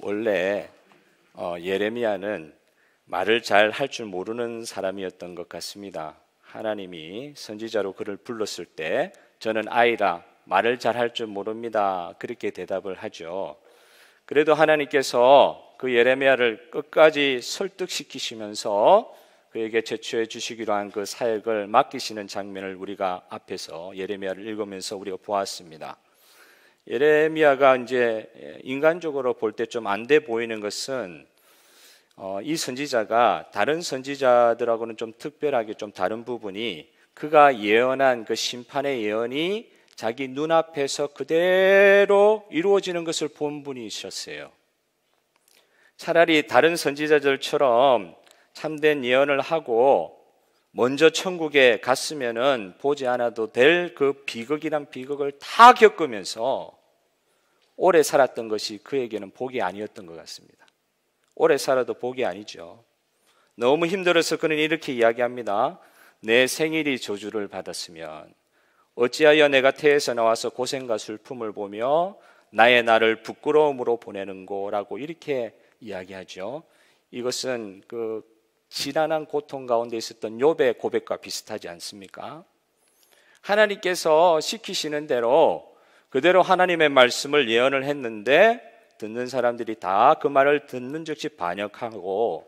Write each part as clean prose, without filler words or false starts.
원래 예레미야는 말을 잘 할 줄 모르는 사람이었던 것 같습니다. 하나님이 선지자로 그를 불렀을 때 저는 아이라 말을 잘 할 줄 모릅니다. 그렇게 대답을 하죠. 그래도 하나님께서 그 예레미야를 끝까지 설득시키시면서 그에게 제초해 주시기로 한 그 사역을 맡기시는 장면을 우리가 앞에서 예레미야를 읽으면서 우리가 보았습니다. 예레미야가 이제 인간적으로 볼 때 좀 안 돼 보이는 것은 이 선지자가 다른 선지자들하고는 좀 특별하게 좀 다른 부분이 그가 예언한 그 심판의 예언이 자기 눈앞에서 그대로 이루어지는 것을 본 분이셨어요. 차라리 다른 선지자들처럼 참된 예언을 하고 먼저 천국에 갔으면은 보지 않아도 될 그 비극이란 비극을 다 겪으면서 오래 살았던 것이 그에게는 복이 아니었던 것 같습니다. 오래 살아도 복이 아니죠. 너무 힘들어서 그는 이렇게 이야기합니다. 내 생일이 저주를 받았으면 어찌하여 내가 태에서 나와서 고생과 슬픔을 보며 나의 날을 부끄러움으로 보내는고라고 이렇게 이야기하죠. 이것은 그 지난한 고통 가운데 있었던 욥의 고백과 비슷하지 않습니까? 하나님께서 시키시는 대로 그대로 하나님의 말씀을 예언을 했는데 듣는 사람들이 다 그 말을 듣는 즉시 반역하고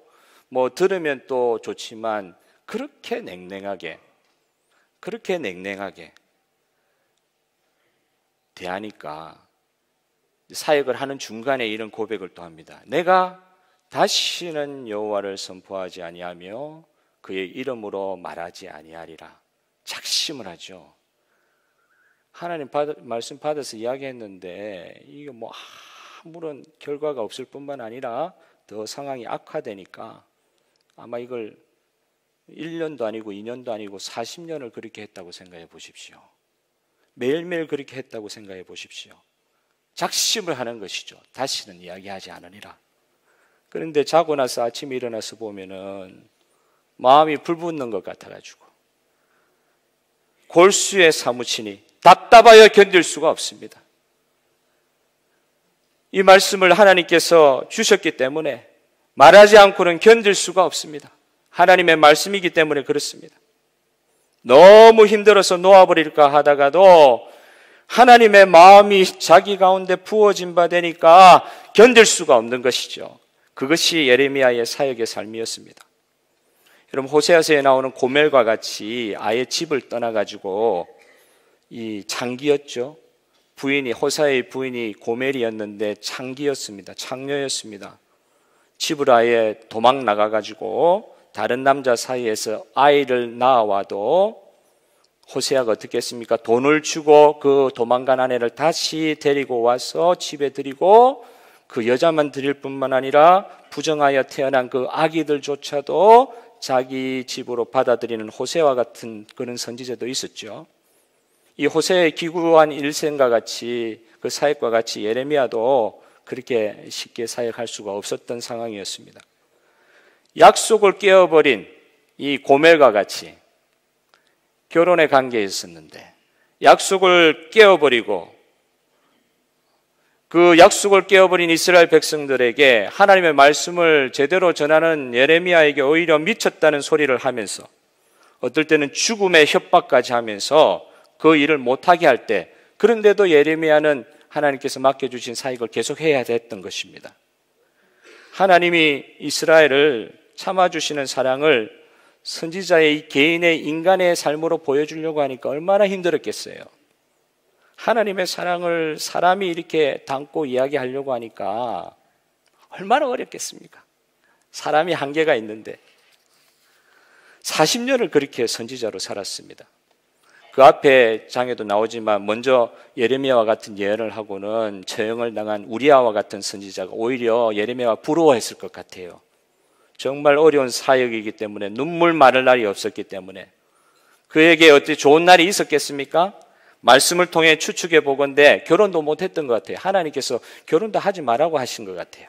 뭐 들으면 또 좋지만 그렇게 냉랭하게 대하니까 사역을 하는 중간에 이런 고백을 또 합니다. 내가 다시는 여호와를 선포하지 아니하며 그의 이름으로 말하지 아니하리라. 작심을 하죠. 하나님 말씀 받아서 이야기했는데 이게 뭐 아무런 결과가 없을 뿐만 아니라 더 상황이 악화되니까 아마 이걸 1년도 아니고 2년도 아니고 40년을 그렇게 했다고 생각해 보십시오. 매일매일 그렇게 했다고 생각해 보십시오. 작심을 하는 것이죠. 다시는 이야기하지 않으리라. 그런데 자고 나서 아침에 일어나서 보면은 마음이 불붙는 것 같아가지고 골수에 사무치니 답답하여 견딜 수가 없습니다. 이 말씀을 하나님께서 주셨기 때문에 말하지 않고는 견딜 수가 없습니다. 하나님의 말씀이기 때문에 그렇습니다. 너무 힘들어서 놓아버릴까 하다가도 하나님의 마음이 자기 가운데 부어진 바 되니까 견딜 수가 없는 것이죠. 그것이 예레미야의 사역의 삶이었습니다. 여러분 호세아서에 나오는 고멜과 같이 아예 집을 떠나가지고 이 창기였죠. 호세아의 부인이 고멜이었는데 창기였습니다. 창녀였습니다. 집을 아예 도망 나가가지고 다른 남자 사이에서 아이를 낳아와도 호세아가 어떻게 했습니까? 돈을 주고 그 도망간 아내를 다시 데리고 와서 집에 들이고 그 여자만 드릴 뿐만 아니라 부정하여 태어난 그 아기들조차도 자기 집으로 받아들이는 호세아와 같은 그런 선지자도 있었죠. 이 호세아의 기구한 일생과 같이 그 사역과 같이 예레미야도 그렇게 쉽게 사역할 수가 없었던 상황이었습니다. 약속을 깨어버린 이 고멜과 같이 결혼의 관계에 있었는데 약속을 깨어버리고 그 약속을 깨어버린 이스라엘 백성들에게 하나님의 말씀을 제대로 전하는 예레미야에게 오히려 미쳤다는 소리를 하면서 어떨 때는 죽음의 협박까지 하면서 그 일을 못하게 할 때 그런데도 예레미야는 하나님께서 맡겨주신 사역을 계속해야 됐던 것입니다. 하나님이 이스라엘을 참아주시는 사랑을 선지자의 개인의 인간의 삶으로 보여주려고 하니까 얼마나 힘들었겠어요. 하나님의 사랑을 사람이 이렇게 담고 이야기하려고 하니까 얼마나 어렵겠습니까? 사람이 한계가 있는데 40년을 그렇게 선지자로 살았습니다. 그 앞에 장에도 나오지만 먼저 예레미야와 같은 예언을 하고는 처형을 당한 우리아와 같은 선지자가 오히려 예레미야가 부러워했을 것 같아요. 정말 어려운 사역이기 때문에 눈물 마를 날이 없었기 때문에 그에게 어떻게 좋은 날이 있었겠습니까? 말씀을 통해 추측해 보건대 결혼도 못했던 것 같아요. 하나님께서 결혼도 하지 말라고 하신 것 같아요.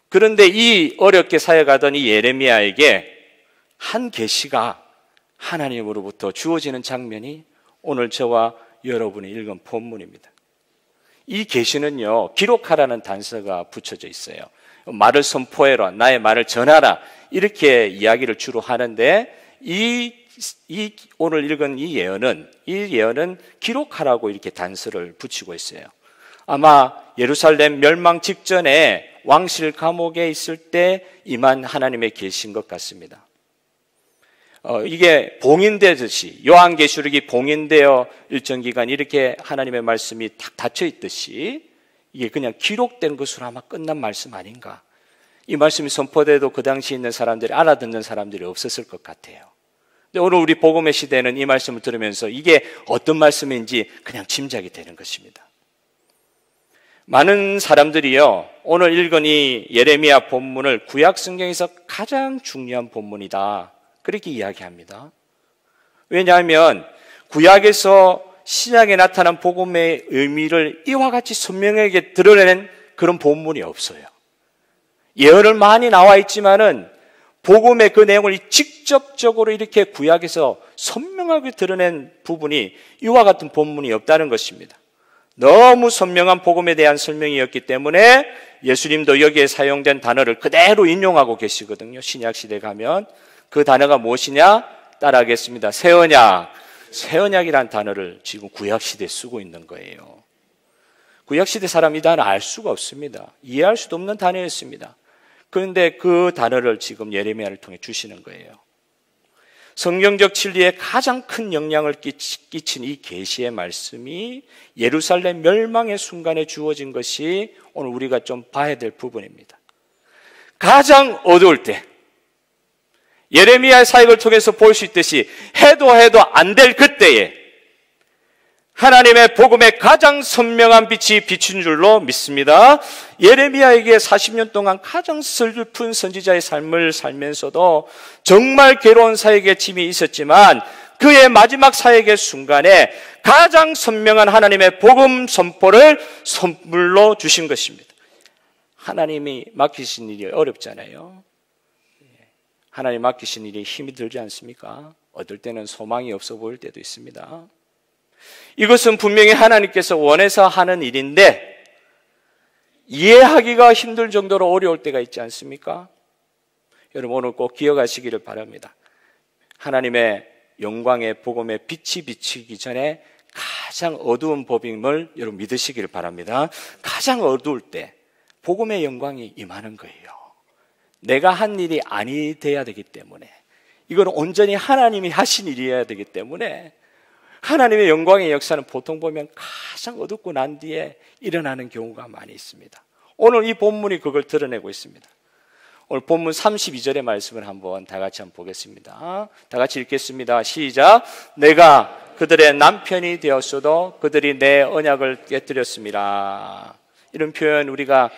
그런데 이 어렵게 사역하던 이 예레미야에게 한 계시가 하나님으로부터 주어지는 장면이 오늘 저와 여러분이 읽은 본문입니다. 이 계시는요, 기록하라는 단서가 붙여져 있어요. 말을 선포해라, 나의 말을 전하라, 이렇게 이야기를 주로 하는데 오늘 읽은 이 예언은 기록하라고 이렇게 단서를 붙이고 있어요. 아마 예루살렘 멸망 직전에 왕실 감옥에 있을 때 임한 하나님의 계시인 것 같습니다. 이게 봉인되듯이, 요한계시록이 봉인되어 일정 기간 이렇게 하나님의 말씀이 탁 닫혀 있듯이 이게 그냥 기록된 것으로 아마 끝난 말씀 아닌가. 이 말씀이 선포돼도 그 당시 있는 사람들이, 알아듣는 사람들이 없었을 것 같아요. 근데 오늘 우리 복음의 시대는 이 말씀을 들으면서 이게 어떤 말씀인지 그냥 짐작이 되는 것입니다. 많은 사람들이요, 오늘 읽은 이 예레미야 본문을 구약 성경에서 가장 중요한 본문이다, 그렇게 이야기합니다. 왜냐하면 구약에서 신약에 나타난 복음의 의미를 이와 같이 선명하게 드러내는 그런 본문이 없어요. 예언을 많이 나와 있지만은 복음의 그 내용을 직접적으로 이렇게 구약에서 선명하게 드러낸 부분이 이와 같은 본문이 없다는 것입니다. 너무 선명한 복음에 대한 설명이었기 때문에 예수님도 여기에 사용된 단어를 그대로 인용하고 계시거든요. 신약 시대 가면 그 단어가 무엇이냐? 따라하겠습니다. 새 언약. 새 언약이라는 단어를 지금 구약 시대에 쓰고 있는 거예요. 구약 시대 사람이 이 단어 알 수가 없습니다. 이해할 수도 없는 단어였습니다. 그런데 그 단어를 지금 예레미야를 통해 주시는 거예요. 성경적 진리에 가장 큰 영향을 끼친 이 계시의 말씀이 예루살렘 멸망의 순간에 주어진 것이 오늘 우리가 좀 봐야 될 부분입니다. 가장 어두울 때, 예레미야의 사역을 통해서 볼 수 있듯이 해도 안 될 그때에 하나님의 복음의 가장 선명한 빛이 비춘 줄로 믿습니다. 예레미야에게 40년 동안 가장 슬픈 선지자의 삶을 살면서도 정말 괴로운 사역의 짐이 있었지만 그의 마지막 사역의 순간에 가장 선명한 하나님의 복음 선포를 선물로 주신 것입니다. 하나님이 맡기신 일이 어렵잖아요. 하나님 맡기신 일이 힘이 들지 않습니까? 어떨 때는 소망이 없어 보일 때도 있습니다. 이것은 분명히 하나님께서 원해서 하는 일인데 이해하기가 힘들 정도로 어려울 때가 있지 않습니까? 여러분 오늘 꼭 기억하시기를 바랍니다. 하나님의 영광의 복음의 빛이 비치기 전에 가장 어두운 법임을 여러분 믿으시기를 바랍니다. 가장 어두울 때 복음의 영광이 임하는 거예요. 내가 한 일이 아니 돼야 되기 때문에, 이건 온전히 하나님이 하신 일이어야 되기 때문에 하나님의 영광의 역사는 보통 보면 가장 어둡고 난 뒤에 일어나는 경우가 많이 있습니다. 오늘 이 본문이 그걸 드러내고 있습니다. 오늘 본문 32절의 말씀을 한번 다 같이 한번 보겠습니다. 다 같이 읽겠습니다. 시작. 내가 그들의 남편이 되었어도 그들이 내 언약을 깨뜨렸습니다. 이런 표현 우리가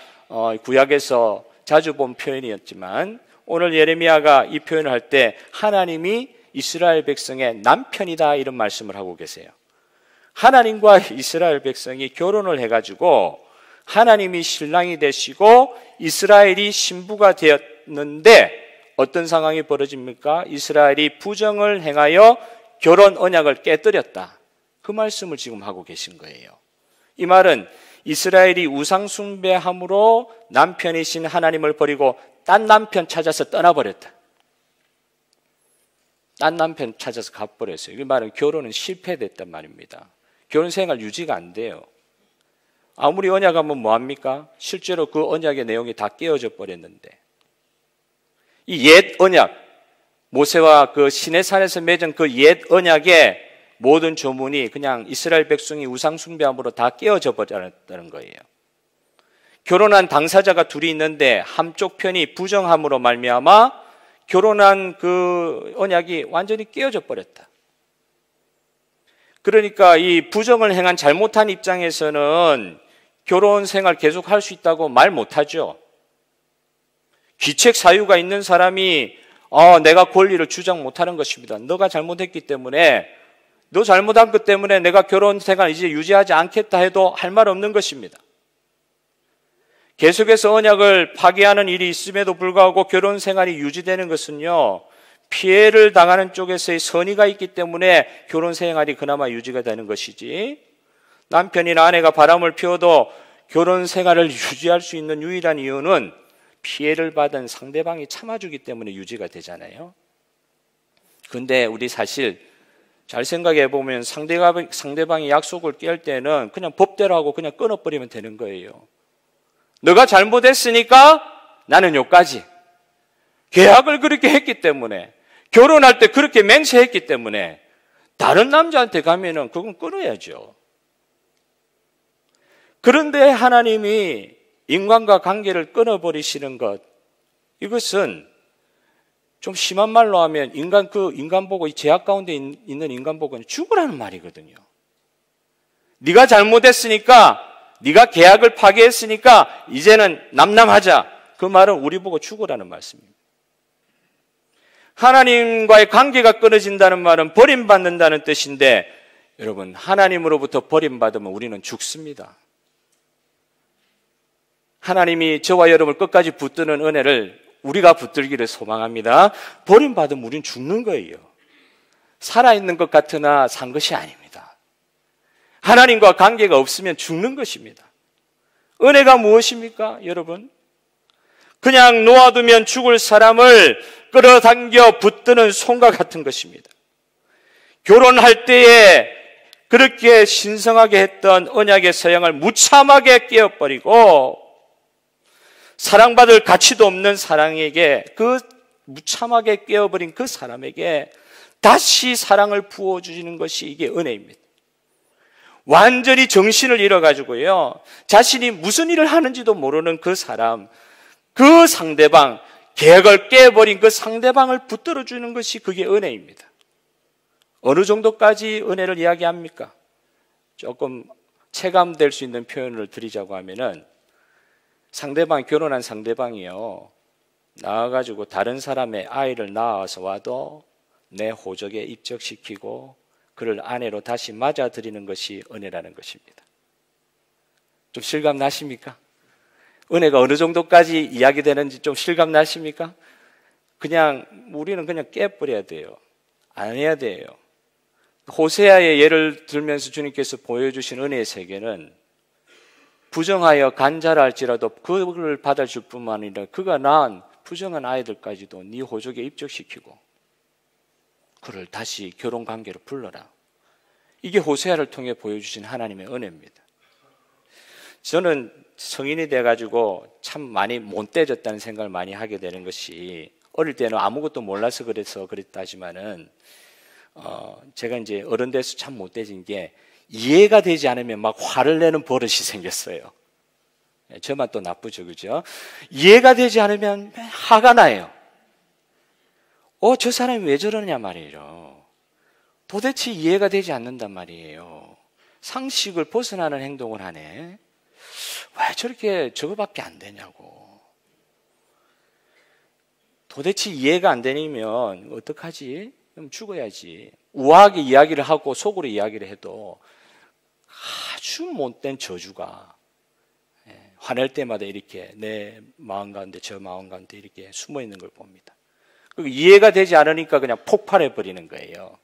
구약에서 자주 본 표현이었지만 오늘 예레미야가 이 표현을 할 때 하나님이 이스라엘 백성의 남편이다 이런 말씀을 하고 계세요. 하나님과 이스라엘 백성이 결혼을 해가지고 하나님이 신랑이 되시고 이스라엘이 신부가 되었는데 어떤 상황이 벌어집니까? 이스라엘이 부정을 행하여 결혼 언약을 깨뜨렸다. 그 말씀을 지금 하고 계신 거예요. 이 말은 이스라엘이 우상 숭배함으로 남편이신 하나님을 버리고 딴 남편 찾아서 떠나버렸다. 딴 남편 찾아서 가버렸어요. 이 말은 결혼은 실패됐단 말입니다. 결혼 생활 유지가 안 돼요. 아무리 언약하면 뭐합니까? 실제로 그 언약의 내용이 다 깨어져 버렸는데 이 옛 언약, 모세와 그 시내산에서 맺은 그 옛 언약의 모든 조문이 그냥 이스라엘 백성이 우상 숭배함으로 다 깨어져 버렸다는 거예요. 결혼한 당사자가 둘이 있는데 한쪽 편이 부정함으로 말미암아 결혼한 그 언약이 완전히 깨어져 버렸다. 그러니까 이 부정을 행한 잘못한 입장에서는 결혼 생활 계속 할 수 있다고 말 못하죠. 귀책 사유가 있는 사람이 내가 권리를 주장 못하는 것입니다. 너가 잘못했기 때문에, 너 잘못한 것 때문에 내가 결혼 생활 이제 유지하지 않겠다 해도 할 말 없는 것입니다. 계속해서 언약을 파기하는 일이 있음에도 불구하고 결혼 생활이 유지되는 것은요, 피해를 당하는 쪽에서의 선의가 있기 때문에 결혼 생활이 그나마 유지가 되는 것이지, 남편이나 아내가 바람을 피워도 결혼 생활을 유지할 수 있는 유일한 이유는 피해를 받은 상대방이 참아주기 때문에 유지가 되잖아요. 근데 우리 사실 잘 생각해 보면 상대방이 약속을 깰 때는 그냥 법대로 하고 그냥 끊어버리면 되는 거예요. 너가 잘못했으니까 나는 여기까지. 계약을 그렇게 했기 때문에, 결혼할 때 그렇게 맹세했기 때문에 다른 남자한테 가면은 그건 끊어야죠. 그런데 하나님이 인간과 관계를 끊어버리시는 것, 이것은 좀 심한 말로 하면 인간 보고, 이 제약 가운데 있는 인간 보고는 죽으라는 말이거든요. 네가 잘못했으니까, 네가 계약을 파괴했으니까 이제는 남남하자. 그 말은 우리 보고 죽으라는 말씀입니다. 하나님과의 관계가 끊어진다는 말은 버림받는다는 뜻인데, 여러분, 하나님으로부터 버림받으면 우리는 죽습니다. 하나님이 저와 여러분을 끝까지 붙드는 은혜를 우리가 붙들기를 소망합니다. 버림받으면 우린 죽는 거예요. 살아있는 것 같으나 산 것이 아닙니다. 하나님과 관계가 없으면 죽는 것입니다. 은혜가 무엇입니까, 여러분? 그냥 놓아두면 죽을 사람을 끌어당겨 붙드는 손과 같은 것입니다. 결혼할 때에 그렇게 신성하게 했던 언약의 서양을 무참하게 깨어버리고 사랑받을 가치도 없는 사랑에게, 그 무참하게 깨어버린 그 사람에게 다시 사랑을 부어주시는 것이 이게 은혜입니다. 완전히 정신을 잃어가지고요, 자신이 무슨 일을 하는지도 모르는 그 사람, 그 상대방, 계획을 깨버린 그 상대방을 붙들어주는 것이 그게 은혜입니다. 어느 정도까지 은혜를 이야기합니까? 조금 체감될 수 있는 표현을 드리자고 하면은, 결혼한 상대방이요, 나와가지고 다른 사람의 아이를 낳아서 와도 내 호적에 입적시키고 그를 아내로 다시 맞아들이는 것이 은혜라는 것입니다. 좀 실감 나십니까? 은혜가 어느 정도까지 이야기되는지 좀 실감 나십니까? 우리는 그냥 깨버려야 돼요. 안 해야 돼요. 호세아의 예를 들면서 주님께서 보여주신 은혜의 세계는, 부정하여 간절할지라도 그를 받아줄 뿐만 아니라 그가 낳은 부정한 아이들까지도 네 호적에 입적시키고 그를 다시 결혼관계로 불러라. 이게 호세아를 통해 보여주신 하나님의 은혜입니다. 저는 성인이 돼가지고 참 많이 못돼졌다는 생각을 많이 하게 되는 것이, 어릴 때는 아무것도 몰라서 그랬다지만은 제가 이제 어른 돼서 참 못돼진 게, 이해가 되지 않으면 막 화를 내는 버릇이 생겼어요. 저만 또 나쁘죠, 그죠? 이해가 되지 않으면 화가 나요. 저 사람이 왜 저러냐 말이에요. 도대체 이해가 되지 않는단 말이에요. 상식을 벗어나는 행동을 하네. 왜 저렇게 저거밖에 안 되냐고. 도대체 이해가 안 되면 어떡하지? 그럼 죽어야지. 우아하게 이야기를 하고 속으로 이야기를 해도 아주 못된 저주가 화낼 때마다 이렇게 내 마음 가운데 저 마음 가운데 이렇게 숨어 있는 걸 봅니다. 이해가 되지 않으니까 그냥 폭발해 버리는 거예요.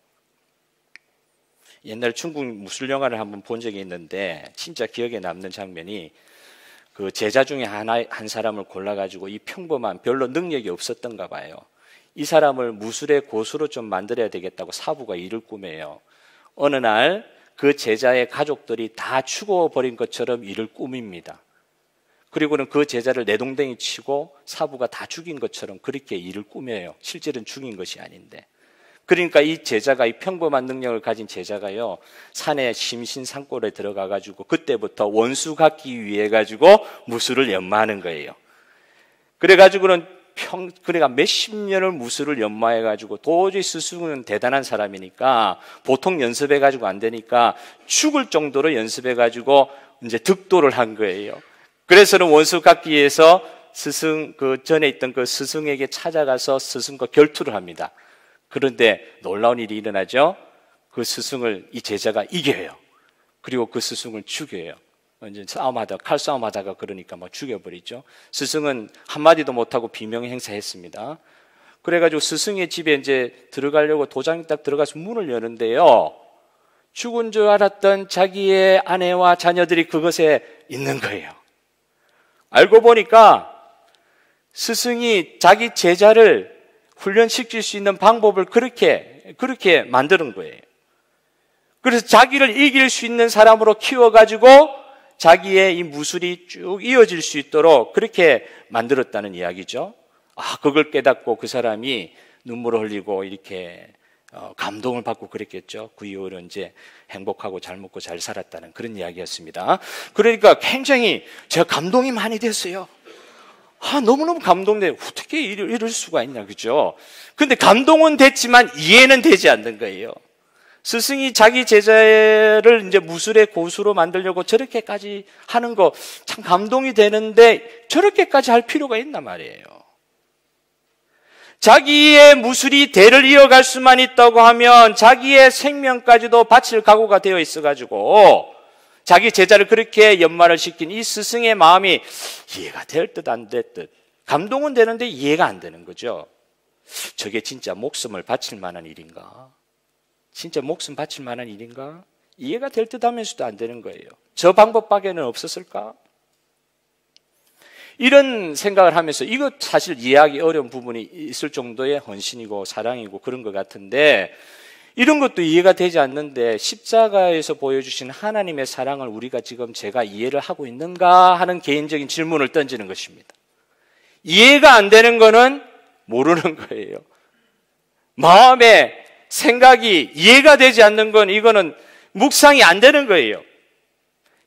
옛날 중국 무술 영화를 한번 본 적이 있는데 진짜 기억에 남는 장면이, 그 제자 중에 한 사람을 골라가지고, 이 평범한 별로 능력이 없었던가 봐요. 이 사람을 무술의 고수로 좀 만들어야 되겠다고 사부가 일을 꾸며요. 어느 날 그 제자의 가족들이 다 죽어버린 것처럼 일을 꾸밉니다. 그리고는 그 제자를 내동댕이 치고 사부가 다 죽인 것처럼 그렇게 일을 꾸며요. 실제로는 죽인 것이 아닌데. 그러니까 이 제자가, 이 평범한 능력을 가진 제자가요, 산에 심신산골에 들어가가지고 그때부터 원수 갖기 위해 가지고 무술을 연마하는 거예요. 그래가지고는 그래가 몇십 년을 무술을 연마해가지고, 도저히 스승은 대단한 사람이니까 보통 연습해가지고 안 되니까 죽을 정도로 연습해가지고 이제 득도를 한 거예요. 그래서는 원수 갖기 위해서 그 전에 있던 그 스승에게 찾아가서 스승과 결투를 합니다. 그런데 놀라운 일이 일어나죠. 그 스승을 이 제자가 이겨요. 그리고 그 스승을 죽여요. 이제 칼싸움하다가 그러니까 막 죽여버리죠. 스승은 한마디도 못하고 비명 행사했습니다. 그래가지고 스승의 집에 이제 들어가려고 도장이 딱 들어가서 문을 여는데요, 죽은 줄 알았던 자기의 아내와 자녀들이 그것에 있는 거예요. 알고 보니까 스승이 자기 제자를 훈련시킬 수 있는 방법을 그렇게 만드는 거예요. 그래서 자기를 이길 수 있는 사람으로 키워가지고 자기의 이 무술이 쭉 이어질 수 있도록 그렇게 만들었다는 이야기죠. 그걸 깨닫고 그 사람이 눈물을 흘리고 이렇게 감동을 받고 그랬겠죠. 그 이후로 이제 행복하고 잘 먹고 잘 살았다는 그런 이야기였습니다. 그러니까 굉장히 제가 감동이 많이 됐어요. 너무너무 감동돼. 어떻게 이럴 수가 있냐, 그죠? 근데 감동은 됐지만 이해는 되지 않는 거예요. 스승이 자기 제자를 이제 무술의 고수로 만들려고 저렇게까지 하는 거 참 감동이 되는데 저렇게까지 할 필요가 있나 말이에요. 자기의 무술이 대를 이어갈 수만 있다고 하면 자기의 생명까지도 바칠 각오가 되어 있어가지고 자기 제자를 그렇게 연말을 시킨 이 스승의 마음이 이해가 될 듯 안 될 듯. 감동은 되는데 이해가 안 되는 거죠. 저게 진짜 목숨을 바칠 만한 일인가? 진짜 목숨 바칠 만한 일인가? 이해가 될 듯 하면서도 안 되는 거예요. 저 방법밖에는 없었을까? 이런 생각을 하면서 이거 사실 이해하기 어려운 부분이 있을 정도의 헌신이고 사랑이고 그런 것 같은데 이런 것도 이해가 되지 않는데 십자가에서 보여주신 하나님의 사랑을 우리가 지금 제가 이해를 하고 있는가 하는 개인적인 질문을 던지는 것입니다. 이해가 안 되는 거는 모르는 거예요. 마음의 생각이 이해가 되지 않는 건 이거는 묵상이 안 되는 거예요.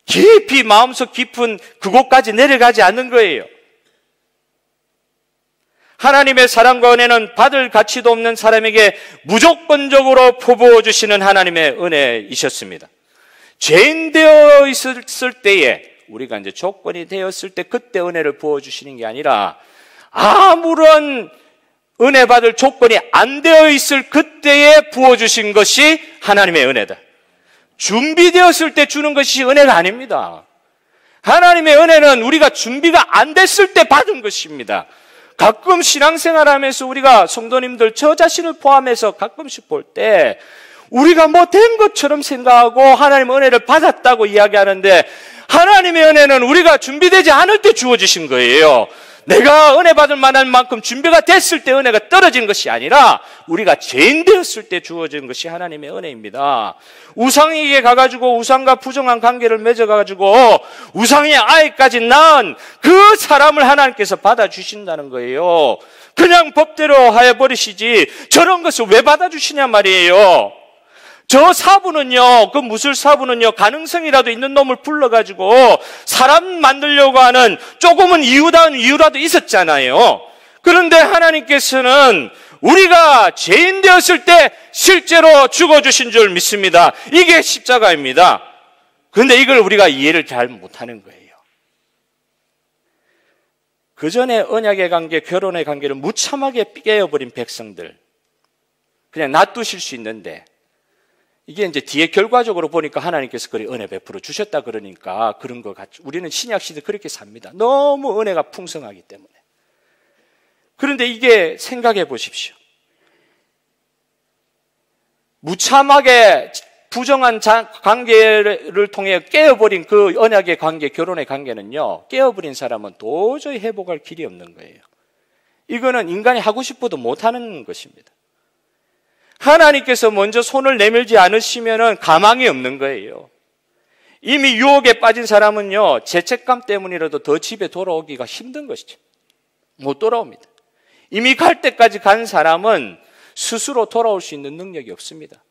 깊이 마음속 깊은 그곳까지 내려가지 않는 거예요. 하나님의 사랑과 은혜는 받을 가치도 없는 사람에게 무조건적으로 퍼부어 주시는 하나님의 은혜이셨습니다. 죄인 되어 있을 때에 우리가 이제 조건이 되었을 때 그때 은혜를 부어 주시는 게 아니라 아무런 은혜 받을 조건이 안 되어 있을 그때에 부어 주신 것이 하나님의 은혜다. 준비되었을 때 주는 것이 은혜가 아닙니다. 하나님의 은혜는 우리가 준비가 안 됐을 때 받은 것입니다. 가끔 신앙생활하면서 우리가 성도님들 저 자신을 포함해서 가끔씩 볼 때 우리가 뭐 된 것처럼 생각하고 하나님의 은혜를 받았다고 이야기하는데 하나님의 은혜는 우리가 준비되지 않을 때 주어지신 거예요. 내가 은혜 받을 만한 만큼 준비가 됐을 때 은혜가 떨어진 것이 아니라 우리가 죄인 되었을 때 주어진 것이 하나님의 은혜입니다. 우상에게 가가지고 우상과 부정한 관계를 맺어가지고 우상의 아이까지 낳은 그 사람을 하나님께서 받아주신다는 거예요. 그냥 법대로 하여버리시지 저런 것을 왜 받아주시냐 말이에요. 저 사부는요, 그 무술 사부는요, 가능성이라도 있는 놈을 불러가지고 사람 만들려고 하는 조금은 이유라도 있었잖아요. 그런데 하나님께서는 우리가 죄인 되었을 때 실제로 죽어주신 줄 믿습니다. 이게 십자가입니다. 그런데 이걸 우리가 이해를 잘 못하는 거예요. 그 전에 언약의 관계, 결혼의 관계를 무참하게 깨어버린 백성들, 그냥 놔두실 수 있는데 이게 이제 뒤에 결과적으로 보니까 하나님께서 그리 은혜 베풀어 주셨다 그러니까 그런 것 같죠. 우리는 신약 시대 그렇게 삽니다. 너무 은혜가 풍성하기 때문에. 그런데 이게 생각해 보십시오. 무참하게 부정한 관계를 통해 깨어버린 그 언약의 관계, 결혼의 관계는요, 깨어버린 사람은 도저히 회복할 길이 없는 거예요. 이거는 인간이 하고 싶어도 못하는 것입니다. 하나님께서 먼저 손을 내밀지 않으시면은 가망이 없는 거예요. 이미 유혹에 빠진 사람은요, 죄책감 때문이라도 더 집에 돌아오기가 힘든 것이죠. 못 돌아옵니다. 이미 갈 때까지 간 사람은 스스로 돌아올 수 있는 능력이 없습니다.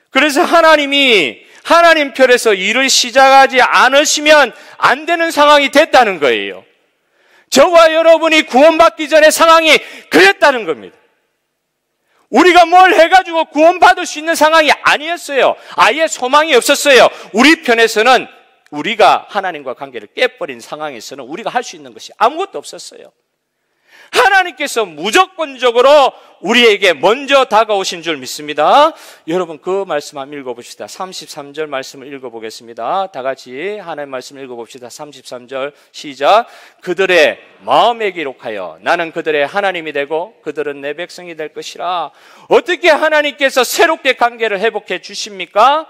그래서 하나님이 하나님 편에서 일을 시작하지 않으시면 안 되는 상황이 됐다는 거예요. 저와 여러분이 구원받기 전에 상황이 그랬다는 겁니다. 우리가 뭘 해가지고 구원받을 수 있는 상황이 아니었어요. 아예 소망이 없었어요. 우리 편에서는 우리가 하나님과 관계를 깨버린 상황에서는 우리가 할 수 있는 것이 아무것도 없었어요. 하나님께서 무조건적으로 우리에게 먼저 다가오신 줄 믿습니다. 여러분 그 말씀 한번 읽어봅시다. 33절 말씀을 읽어보겠습니다. 다 같이 하나님 말씀을 읽어봅시다. 33절 시작. 그들의 마음에 기록하여 나는 그들의 하나님이 되고 그들은 내 백성이 될 것이라. 어떻게 하나님께서 새롭게 관계를 회복해 주십니까?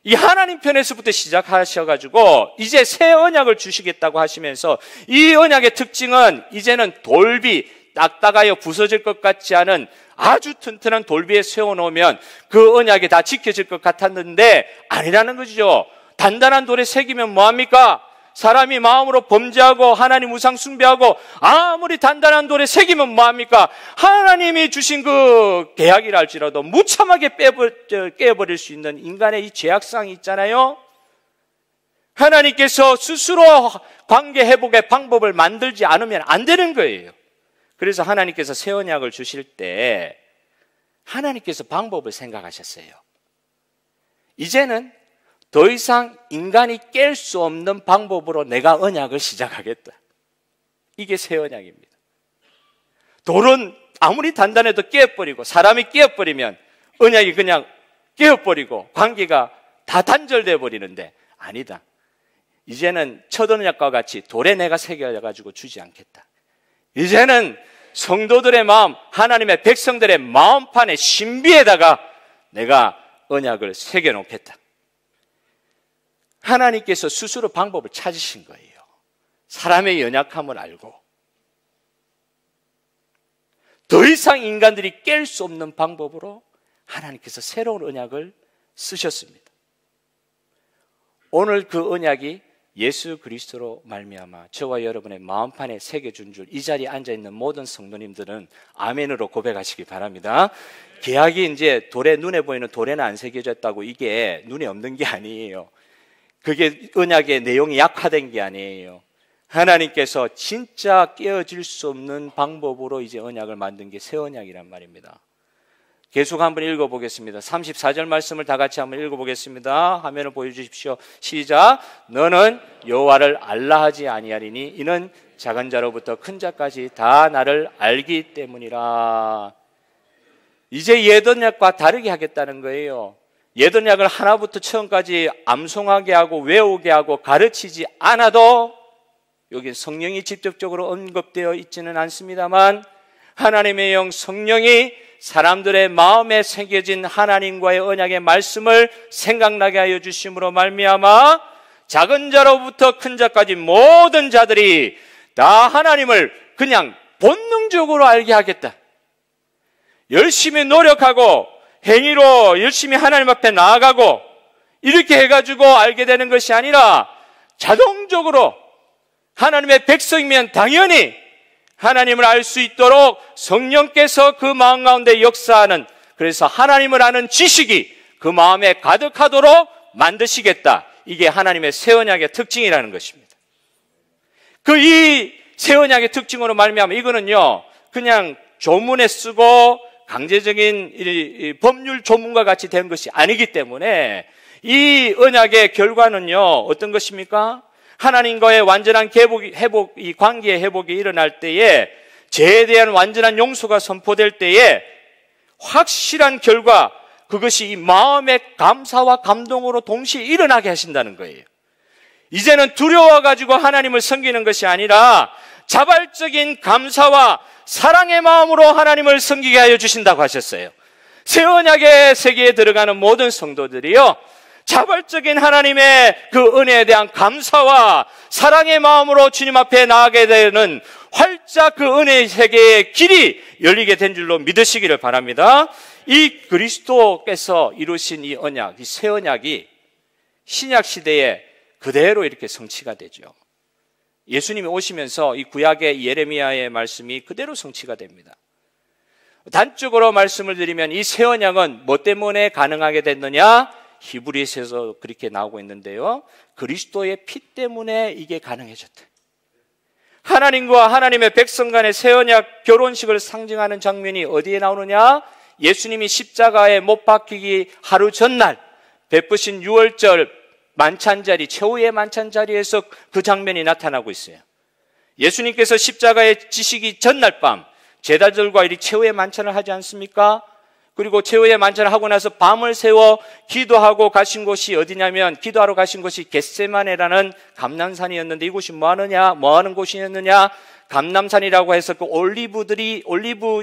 이 하나님 편에서부터 시작하셔가지고 이제 새 언약을 주시겠다고 하시면서 이 언약의 특징은 이제는 돌비, 딱딱하여 부서질 것 같지 않은 아주 튼튼한 돌비에 세워놓으면 그 언약이 다 지켜질 것 같았는데 아니라는 거죠. 단단한 돌에 새기면 뭐합니까? 사람이 마음으로 범죄하고 하나님 우상 숭배하고 아무리 단단한 돌에 새기면 뭐합니까? 하나님이 주신 그 계약이라 할지라도 무참하게 깨버릴 수 있는 인간의 이 죄악성이 있잖아요. 하나님께서 스스로 관계 회복의 방법을 만들지 않으면 안 되는 거예요. 그래서 하나님께서 새 언약을 주실 때 하나님께서 방법을 생각하셨어요. 이제는 더 이상 인간이 깰 수 없는 방법으로 내가 언약을 시작하겠다. 이게 새 언약입니다. 돌은 아무리 단단해도 깨어버리고 사람이 깨어버리면 언약이 그냥 깨어버리고 관계가 다 단절되어 버리는데 아니다. 이제는 첫 언약과 같이 돌에 내가 새겨가지고 주지 않겠다. 이제는 성도들의 마음, 하나님의 백성들의 마음판의 신비에다가 내가 언약을 새겨놓겠다. 하나님께서 스스로 방법을 찾으신 거예요. 사람의 연약함을 알고 더 이상 인간들이 깰 수 없는 방법으로 하나님께서 새로운 언약을 쓰셨습니다. 오늘 그 언약이 예수 그리스도로 말미암아 저와 여러분의 마음판에 새겨준 줄 이 자리에 앉아있는 모든 성도님들은 아멘으로 고백하시기 바랍니다. 계약이 이제 돌에 눈에 보이는 돌에는 안 새겨졌다고 이게 눈에 없는 게 아니에요. 그게 언약의 내용이 약화된 게 아니에요. 하나님께서 진짜 깨어질 수 없는 방법으로 이제 언약을 만든 게 새 언약이란 말입니다. 계속 한번 읽어보겠습니다. 34절 말씀을 다 같이 한번 읽어보겠습니다. 화면을 보여주십시오. 시작. 너는 여호와를 알라 하지 아니하리니 이는 작은 자로부터 큰 자까지 다 나를 알기 때문이라. 이제 옛 언약과 다르게 하겠다는 거예요. 옛 언약을 하나부터 처음까지 암송하게 하고 외우게 하고 가르치지 않아도 여기 성령이 직접적으로 언급되어 있지는 않습니다만 하나님의 영 성령이 사람들의 마음에 새겨진 하나님과의 언약의 말씀을 생각나게 하여 주심으로 말미암아 작은 자로부터 큰 자까지 모든 자들이 다 하나님을 그냥 본능적으로 알게 하겠다. 열심히 노력하고 행위로 열심히 하나님 앞에 나아가고 이렇게 해가지고 알게 되는 것이 아니라 자동적으로 하나님의 백성이면 당연히 하나님을 알 수 있도록 성령께서 그 마음 가운데 역사하는, 그래서 하나님을 아는 지식이 그 마음에 가득하도록 만드시겠다. 이게 하나님의 새 언약의 특징이라는 것입니다. 이 새 언약의 특징으로 말미암아 이거는요 그냥 조문에 쓰고 강제적인 이 법률 조문과 같이 된 것이 아니기 때문에 이 언약의 결과는요 어떤 것입니까? 하나님과의 완전한 회복, 이 관계의 회복이 일어날 때에 죄에 대한 완전한 용서가 선포될 때에 확실한 결과, 그것이 이 마음의 감사와 감동으로 동시에 일어나게 하신다는 거예요. 이제는 두려워가지고 하나님을 섬기는 것이 아니라 자발적인 감사와 사랑의 마음으로 하나님을 섬기게 하여 주신다고 하셨어요. 새 언약의 세계에 들어가는 모든 성도들이요 자발적인 하나님의 그 은혜에 대한 감사와 사랑의 마음으로 주님 앞에 나아가게 되는 활짝 그 은혜의 세계의 길이 열리게 된 줄로 믿으시기를 바랍니다. 이 그리스도께서 이루신 이 언약, 이 새 언약이 신약 시대에 그대로 이렇게 성취가 되죠. 예수님이 오시면서 이 구약의 예레미야의 말씀이 그대로 성취가 됩니다. 단적으로 말씀을 드리면 이 새 언약은 뭐 때문에 가능하게 됐느냐? 히브리서에서 그렇게 나오고 있는데요. 그리스도의 피 때문에 이게 가능해졌다. 하나님과 하나님의 백성 간의 새 언약 결혼식을 상징하는 장면이 어디에 나오느냐? 예수님이 십자가에 못 박히기 하루 전날 베푸신 유월절 만찬자리, 최후의 만찬자리에서 그 장면이 나타나고 있어요. 예수님께서 십자가에 지시기 전날 밤 제자들과 이 최후의 만찬을 하지 않습니까? 그리고 최후의 만찬을 하고 나서 밤을 새워 기도하고 가신 곳이 어디냐면, 기도하러 가신 곳이 겟세마네라는 감람산이었는데, 이곳이 뭐 하는 곳이었느냐? 감람산이라고 해서 그 올리브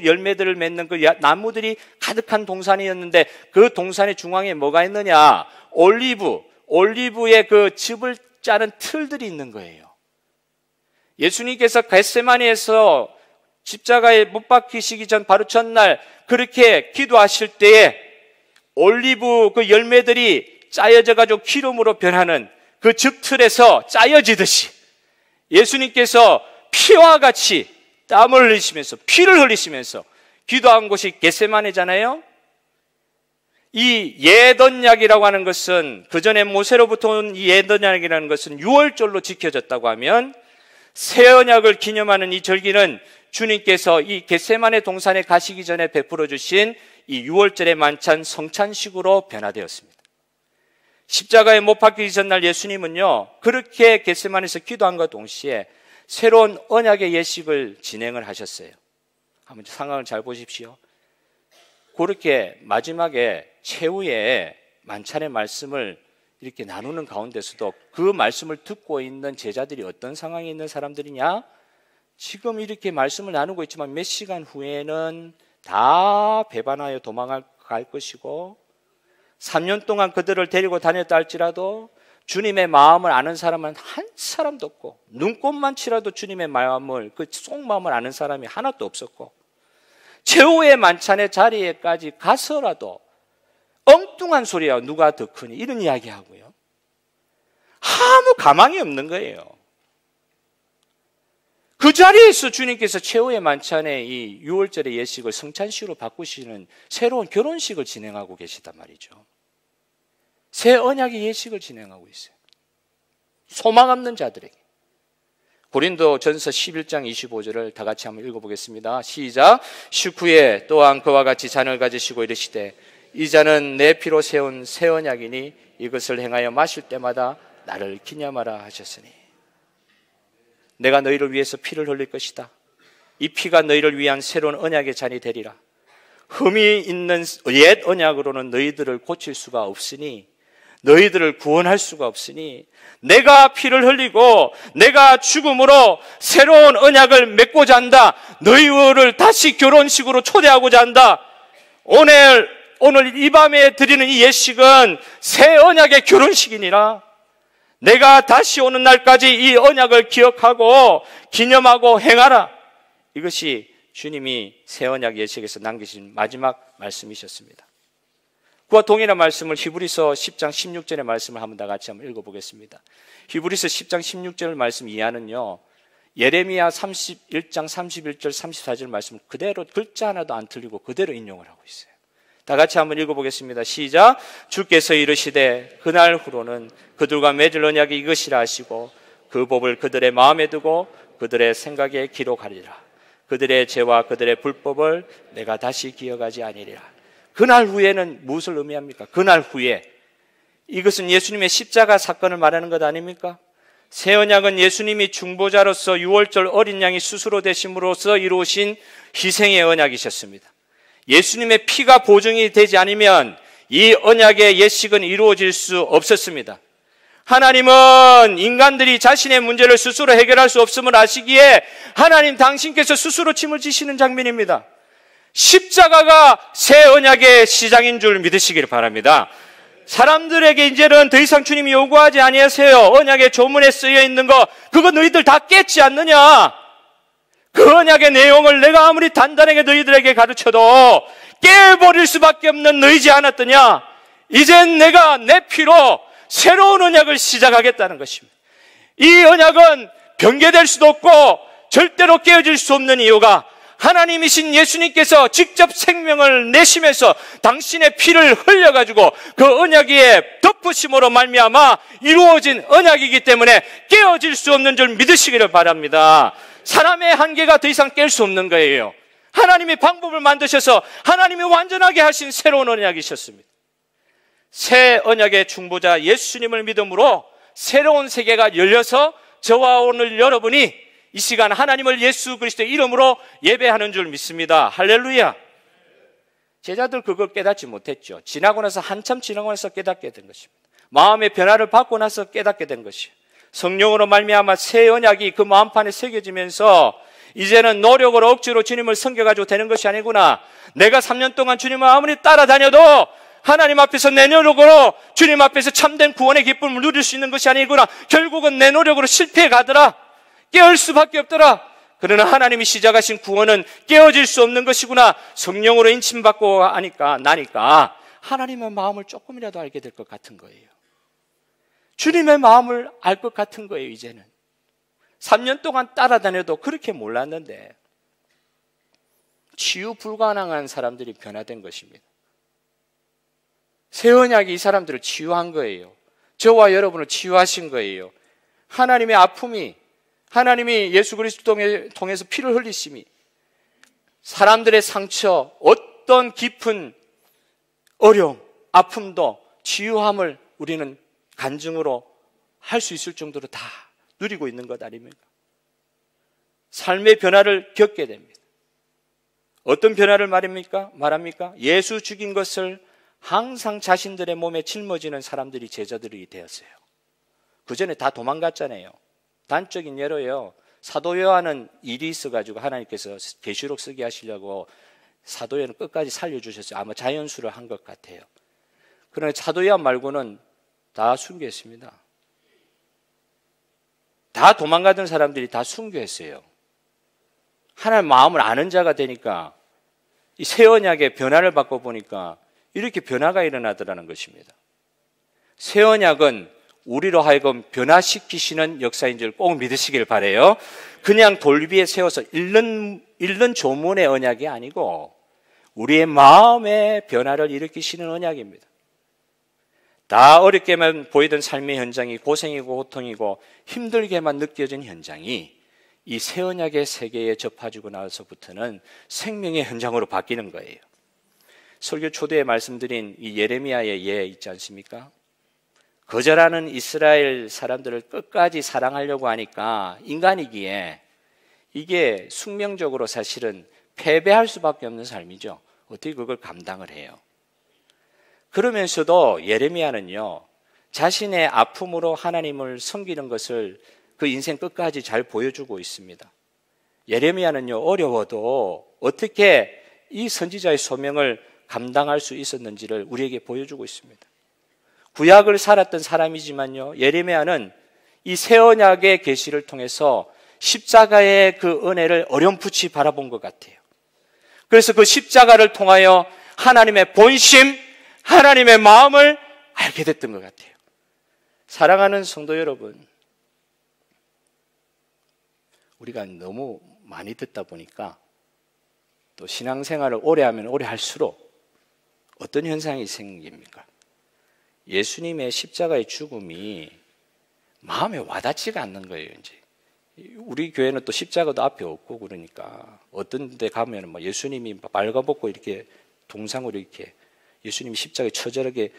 열매들을 맺는 그 나무들이 가득한 동산이었는데, 그 동산의 중앙에 뭐가 있느냐? 올리브의 그 즙을 짜는 틀들이 있는 거예요. 예수님께서 겟세마네에서 십자가에 못 박히시기 전 바로 전날 그렇게 기도하실 때에 올리브 그 열매들이 짜여져 가지고 기름으로 변하는 그 즙틀에서 짜여지듯이 예수님께서 피와 같이 땀을 흘리시면서, 피를 흘리시면서 기도한 곳이 겟세마네잖아요. 이 옛 언약이라고 하는 것은, 그 전에 모세로부터 온 이 옛 언약이라는 것은 유월절로 지켜졌다고 하면, 새 언약을 기념하는 이 절기는 주님께서 이 겟세마네 동산에 가시기 전에 베풀어 주신 이 유월절의 만찬 성찬식으로 변화되었습니다. 십자가에 못 박히기 전날 예수님은요, 그렇게 겟세마네에서 기도함과 동시에 새로운 언약의 예식을 진행을 하셨어요. 한번 상황을 잘 보십시오. 그렇게 마지막에 최후의 만찬의 말씀을 이렇게 나누는 가운데서도 그 말씀을 듣고 있는 제자들이 어떤 상황에 있는 사람들이냐? 지금 이렇게 말씀을 나누고 있지만 몇 시간 후에는 다 배반하여 도망갈 것이고, 3년 동안 그들을 데리고 다녔다 할지라도 주님의 마음을 아는 사람은 한 사람도 없고, 눈꼽만 치라도 주님의 마음을, 그 속마음을 아는 사람이 하나도 없었고, 최후의 만찬의 자리에까지 가서라도 엉뚱한 소리야, 누가 더 크니, 이런 이야기하고요. 아무 가망이 없는 거예요. 그 자리에서 주님께서 최후의 만찬의 이 유월절의 예식을 성찬식으로 바꾸시는 새로운 결혼식을 진행하고 계시단 말이죠. 새 언약의 예식을 진행하고 있어요. 소망 없는 자들에게. 고린도전서 11장 25절을 다 같이 한번 읽어보겠습니다. 시작. 식후에 또한 그와 같이 잔을 가지시고 이르시되, 이 잔은 내 피로 세운 새 언약이니 이것을 행하여 마실 때마다 나를 기념하라 하셨으니, 내가 너희를 위해서 피를 흘릴 것이다. 이 피가 너희를 위한 새로운 언약의 잔이 되리라. 흠이 있는 옛 언약으로는 너희들을 고칠 수가 없으니, 너희들을 구원할 수가 없으니, 내가 피를 흘리고 내가 죽음으로 새로운 언약을 맺고자 한다. 너희를 다시 결혼식으로 초대하고자 한다. 오늘 이 밤에 드리는 이 예식은 새 언약의 결혼식이니라. 내가 다시 오는 날까지 이 언약을 기억하고 기념하고 행하라. 이것이 주님이 새 언약 예식에서 남기신 마지막 말씀이셨습니다. 그와 동일한 말씀을 히브리서 10장 16절의 말씀을 한번 다 같이 한번 읽어보겠습니다. 히브리서 10장 16절 말씀 이하는요, 예레미야 31장 31절 34절 말씀을 그대로 글자 하나도 안 틀리고 그대로 인용을 하고 있어요. 다 같이 한번 읽어보겠습니다. 시작. 주께서 이르시되 그날 후로는 그들과 맺을 언약이 이것이라 하시고 그 법을 그들의 마음에 두고 그들의 생각에 기록하리라. 그들의 죄와 그들의 불법을 내가 다시 기억하지 아니리라. 그날 후에는 무엇을 의미합니까? 그날 후에, 이것은 예수님의 십자가 사건을 말하는 것 아닙니까? 새 언약은 예수님이 중보자로서 유월절 어린 양이 스스로 되심으로써 이루어진 희생의 언약이셨습니다. 예수님의 피가 보증이 되지 않으면 이 언약의 예식은 이루어질 수 없었습니다. 하나님은 인간들이 자신의 문제를 스스로 해결할 수 없음을 아시기에 하나님 당신께서 스스로 짐을 지시는 장면입니다. 십자가가 새 언약의 시작인 줄 믿으시길 바랍니다. 사람들에게 이제는 더 이상 주님이 요구하지 아니하세요. 언약의 조문에 쓰여 있는 거 그거 너희들 다 깼지 않느냐? 그 언약의 내용을 내가 아무리 단단하게 너희들에게 가르쳐도 깨버릴 수밖에 없는 너희지 않았더냐? 이젠 내가 내 피로 새로운 언약을 시작하겠다는 것입니다. 이 언약은 변개될 수도 없고 절대로 깨어질 수 없는 이유가 하나님이신 예수님께서 직접 생명을 내시면서 당신의 피를 흘려가지고 그 언약의 덮으심으로 말미암아 이루어진 언약이기 때문에 깨어질 수 없는 줄 믿으시기를 바랍니다. 사람의 한계가 더 이상 깰 수 없는 거예요. 하나님이 방법을 만드셔서 하나님이 완전하게 하신 새로운 언약이셨습니다. 새 언약의 중보자 예수님을 믿음으로 새로운 세계가 열려서 저와 오늘 여러분이 이 시간 하나님을 예수 그리스도의 이름으로 예배하는 줄 믿습니다. 할렐루야. 제자들 그걸 깨닫지 못했죠. 지나고 나서 한참 지나고 나서 깨닫게 된 것입니다. 마음의 변화를 받고 나서 깨닫게 된 것이에요. 성령으로 말미암아 새 언약이 그 마음판에 새겨지면서 이제는 노력으로 억지로 주님을 섬겨가지고 되는 것이 아니구나. 내가 3년 동안 주님을 아무리 따라다녀도 하나님 앞에서 내 노력으로 주님 앞에서 참된 구원의 기쁨을 누릴 수 있는 것이 아니구나. 결국은 내 노력으로 실패해 가더라. 깨어올 수밖에 없더라. 그러나 하나님이 시작하신 구원은 깨어질 수 없는 것이구나. 성령으로 인침받고 나니까 하나님의 마음을 조금이라도 알게 될 것 같은 거예요. 주님의 마음을 알 것 같은 거예요. 이제는 3년 동안 따라다녀도 그렇게 몰랐는데 치유 불가능한 사람들이 변화된 것입니다. 새 언약이 이 사람들을 치유한 거예요. 저와 여러분을 치유하신 거예요. 하나님의 아픔이, 하나님이 예수 그리스도 통해서 피를 흘리심이, 사람들의 상처, 어떤 깊은 어려움, 아픔도 치유함을 우리는 간증으로 할 수 있을 정도로 다 누리고 있는 것 아닙니까? 삶의 변화를 겪게 됩니다. 어떤 변화를 말합니까? 예수 죽인 것을 항상 자신들의 몸에 짊어지는 사람들이 제자들이 되었어요. 그 전에 다 도망갔잖아요. 단적인 예로요, 사도 요한은 일이 있어가지고 하나님께서 계시록 쓰게 하시려고 사도 요한을 끝까지 살려주셨어요. 아마 자연수를 한 것 같아요. 그러나 사도 요한 말고는 다 순교했습니다. 다 도망가던 사람들이 다 순교했어요. 하나님 마음을 아는 자가 되니까 이 새 언약의 변화를 받고 보니까 이렇게 변화가 일어나더라는 것입니다. 새 언약은 우리로 하여금 변화시키시는 역사인 줄 꼭 믿으시길 바라요. 그냥 돌비에 세워서 읽는 조문의 언약이 아니고 우리의 마음의 변화를 일으키시는 언약입니다. 다 어렵게만 보이던 삶의 현장이 고생이고 고통이고 힘들게만 느껴진 현장이 이 새 언약의 세계에 접해지고 나서부터는 생명의 현장으로 바뀌는 거예요. 설교 초대에 말씀드린 이 예레미야의 예 있지 않습니까? 거절하는 이스라엘 사람들을 끝까지 사랑하려고 하니까 인간이기에 이게 숙명적으로 사실은 패배할 수밖에 없는 삶이죠. 어떻게 그걸 감당을 해요? 그러면서도 예레미야는요, 자신의 아픔으로 하나님을 섬기는 것을 그 인생 끝까지 잘 보여주고 있습니다. 예레미야는요, 어려워도 어떻게 이 선지자의 소명을 감당할 수 있었는지를 우리에게 보여주고 있습니다. 구약을 살았던 사람이지만요, 예레미야는 이 새 언약의 계시를 통해서 십자가의 그 은혜를 어렴풋이 바라본 것 같아요. 그래서 그 십자가를 통하여 하나님의 본심, 하나님의 마음을 알게 됐던 것 같아요. 사랑하는 성도 여러분, 우리가 너무 많이 듣다 보니까 또 신앙생활을 오래 하면 오래 할수록 어떤 현상이 생깁니까? 예수님의 십자가의 죽음이 마음에 와닿지가 않는 거예요. 이제 우리 교회는 또 십자가도 앞에 없고 그러니까 어떤 데 가면 뭐 예수님이 빨가벗고 이렇게 동상으로 이렇게 예수님이 십자가에 처절하게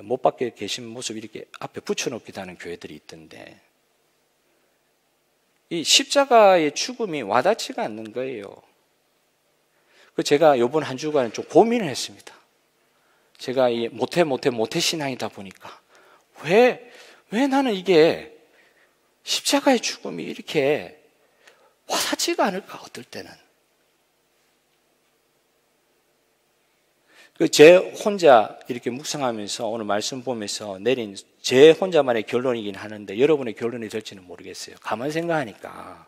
못 박혀 계신 모습 이렇게 앞에 붙여놓기도 하는 교회들이 있던데, 이 십자가의 죽음이 와닿지가 않는 거예요. 제가 이번 한 주간 좀 고민을 했습니다. 제가 이 모태 신앙이다 보니까 왜 나는 이게 십자가의 죽음이 이렇게 와닿지가 않을까, 어떨 때는. 제 혼자 이렇게 묵상하면서 오늘 말씀 보면서 내린 제 혼자만의 결론이긴 하는데 여러분의 결론이 될지는 모르겠어요. 가만 생각하니까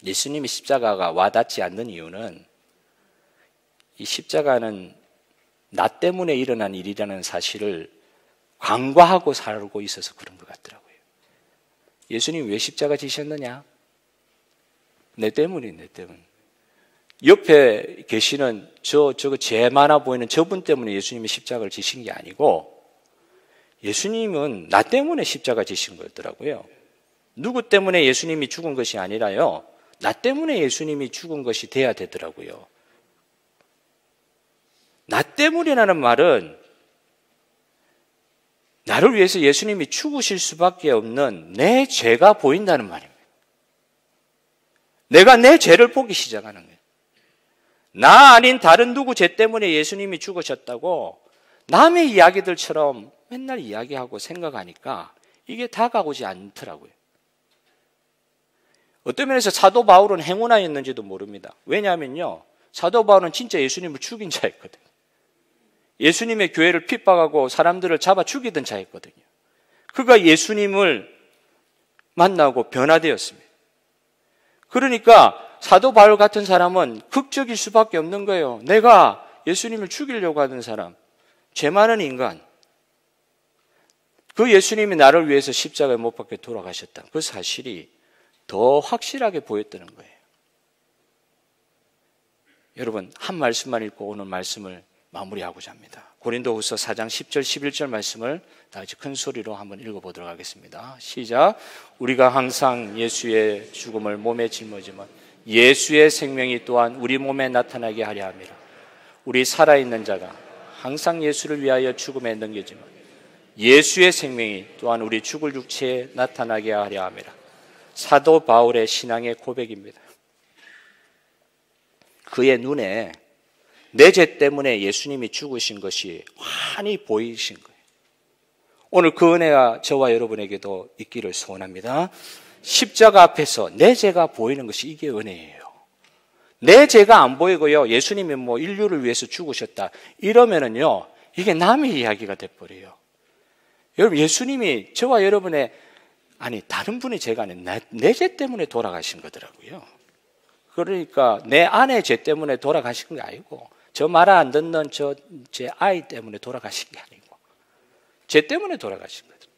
예수님의 십자가가 와닿지 않는 이유는 이 십자가는 나 때문에 일어난 일이라는 사실을 간과하고 살고 있어서 그런 것 같더라고요. 예수님이 왜 십자가 지셨느냐? 내 때문에. 옆에 계시는 저거 죄 많아 보이는 저분 때문에 예수님이 십자가를 지신 게 아니고 예수님은 나 때문에 십자가 지신 거였더라고요. 누구 때문에 예수님이 죽은 것이 아니라요, 나 때문에 예수님이 죽은 것이 돼야 되더라고요. 나 때문이라는 말은 나를 위해서 예수님이 죽으실 수밖에 없는 내 죄가 보인다는 말입니다. 내가 내 죄를 보기 시작하는 거예요. 나 아닌 다른 누구 죄 때문에 예수님이 죽으셨다고 남의 이야기들처럼 맨날 이야기하고 생각하니까 이게 다가오지 않더라고요. 어떤 면에서 사도 바울은 행운아였는지도 모릅니다. 왜냐하면요, 사도 바울은 진짜 예수님을 죽인 자였거든요. 예수님의 교회를 핍박하고 사람들을 잡아 죽이던 자였거든요. 그가 예수님을 만나고 변화되었습니다. 그러니까 사도 바울 같은 사람은 극적일 수밖에 없는 거예요. 내가 예수님을 죽이려고 하던 사람, 죄 많은 인간, 그 예수님이 나를 위해서 십자가에 못 박혀 돌아가셨다. 그 사실이 더 확실하게 보였다는 거예요. 여러분, 한 말씀만 읽고 오늘 말씀을 마무리하고자 합니다. 고린도후서 4장 10절 11절 말씀을 다 같이 큰 소리로 한번 읽어보도록 하겠습니다. 시작. 우리가 항상 예수의 죽음을 몸에 짊어지면 예수의 생명이 또한 우리 몸에 나타나게 하려 함이라. 우리 살아있는 자가 항상 예수를 위하여 죽음에 넘겨지면 예수의 생명이 또한 우리 죽을 육체에 나타나게 하려 함이라. 사도 바울의 신앙의 고백입니다. 그의 눈에 내 죄 때문에 예수님이 죽으신 것이 환히 보이신 거예요. 오늘 그 은혜가 저와 여러분에게도 있기를 소원합니다. 십자가 앞에서 내 죄가 보이는 것이 이게 은혜예요. 내 죄가 안 보이고요, 예수님이 뭐 인류를 위해서 죽으셨다 이러면은요, 이게 남의 이야기가 돼버려요. 여러분, 예수님이 저와 여러분의, 아니 다른 분의 죄가 아니라 내 죄 때문에 돌아가신 거더라고요. 그러니까 내 아내 죄 때문에 돌아가신 게 아니고, 저 말 안 듣는 제 아이 때문에 돌아가신 게 아니고, 죄 때문에 돌아가신 거죠.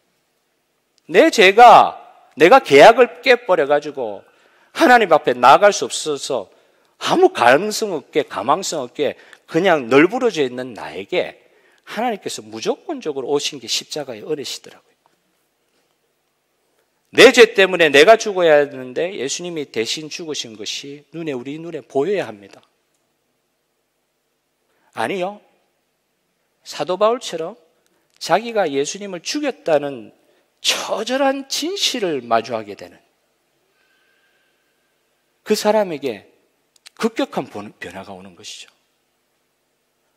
내 죄가, 내가 계약을 깨버려가지고 하나님 앞에 나아갈 수 없어서 아무 가능성 없게, 가망성 없게 그냥 널브러져 있는 나에게 하나님께서 무조건적으로 오신 게 십자가의 은혜시더라고요. 내 죄 때문에 내가 죽어야 하는데 예수님이 대신 죽으신 것이 우리 눈에 보여야 합니다. 아니요, 사도 바울처럼 자기가 예수님을 죽였다는 처절한 진실을 마주하게 되는 그 사람에게 급격한 변화가 오는 것이죠.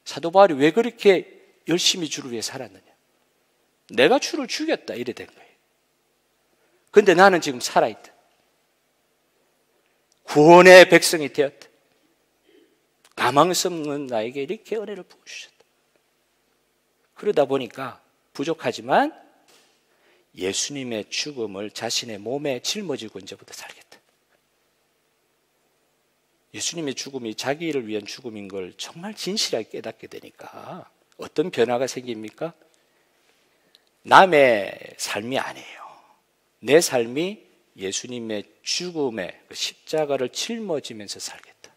사도 바울이 왜 그렇게 열심히 주를 위해 살았느냐? 내가 주를 죽였다 이래 된 거예요. 근데 나는 지금 살아있다. 구원의 백성이 되었다. 가망성 없는 나에게 이렇게 은혜를 부어주셨다. 그러다 보니까 부족하지만 예수님의 죽음을 자신의 몸에 짊어지고 이제부터 살겠다. 예수님의 죽음이 자기를 위한 죽음인 걸 정말 진실하게 깨닫게 되니까 어떤 변화가 생깁니까? 남의 삶이 아니에요. 내 삶이 예수님의 죽음의 그 십자가를 짊어지면서 살겠다.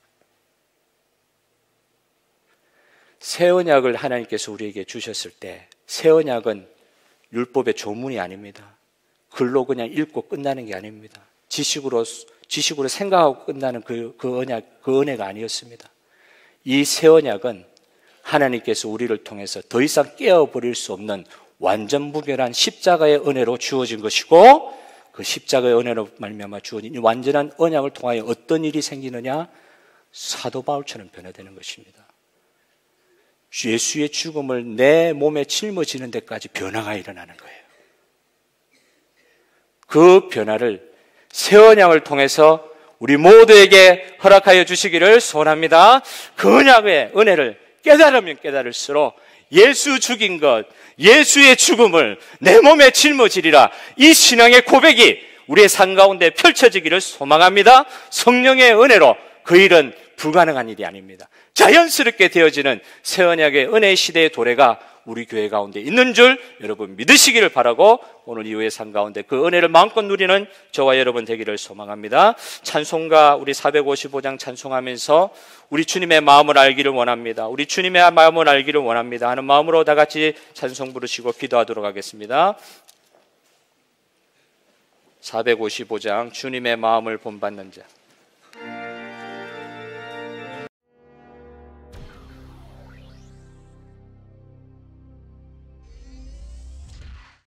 새 언약을 하나님께서 우리에게 주셨을 때, 새 언약은 율법의 조문이 아닙니다. 글로 그냥 읽고 끝나는 게 아닙니다. 지식으로 생각하고 끝나는 그 은혜가 아니었습니다. 이 새 언약은 하나님께서 우리를 통해서 더 이상 깨어버릴 수 없는 완전 무결한 십자가의 은혜로 주어진 것이고, 그 십자가의 은혜로 말미암아 주어진 이 완전한 언약을 통하여 어떤 일이 생기느냐? 사도 바울처럼 변화되는 것입니다. 예수의 죽음을 내 몸에 짊어지는 데까지 변화가 일어나는 거예요. 그 변화를 새 언약을 통해서 우리 모두에게 허락하여 주시기를 소원합니다. 그 언약의 은혜를 깨달으면 깨달을수록 예수 죽인 것, 예수의 죽음을 내 몸에 짊어지리라, 이 신앙의 고백이 우리의 삶 가운데 펼쳐지기를 소망합니다. 성령의 은혜로 그 일은 불가능한 일이 아닙니다. 자연스럽게 되어지는 새 언약의 은혜의 시대의 도래가 우리 교회 가운데 있는 줄 여러분 믿으시기를 바라고, 오늘 이후의 삶 가운데 그 은혜를 마음껏 누리는 저와 여러분 되기를 소망합니다. 찬송가 우리 455장 찬송하면서 우리 주님의 마음을 알기를 원합니다. 우리 주님의 마음을 알기를 원합니다 하는 마음으로 다 같이 찬송 부르시고 기도하도록 하겠습니다. 455장 주님의 마음을 본받는 자.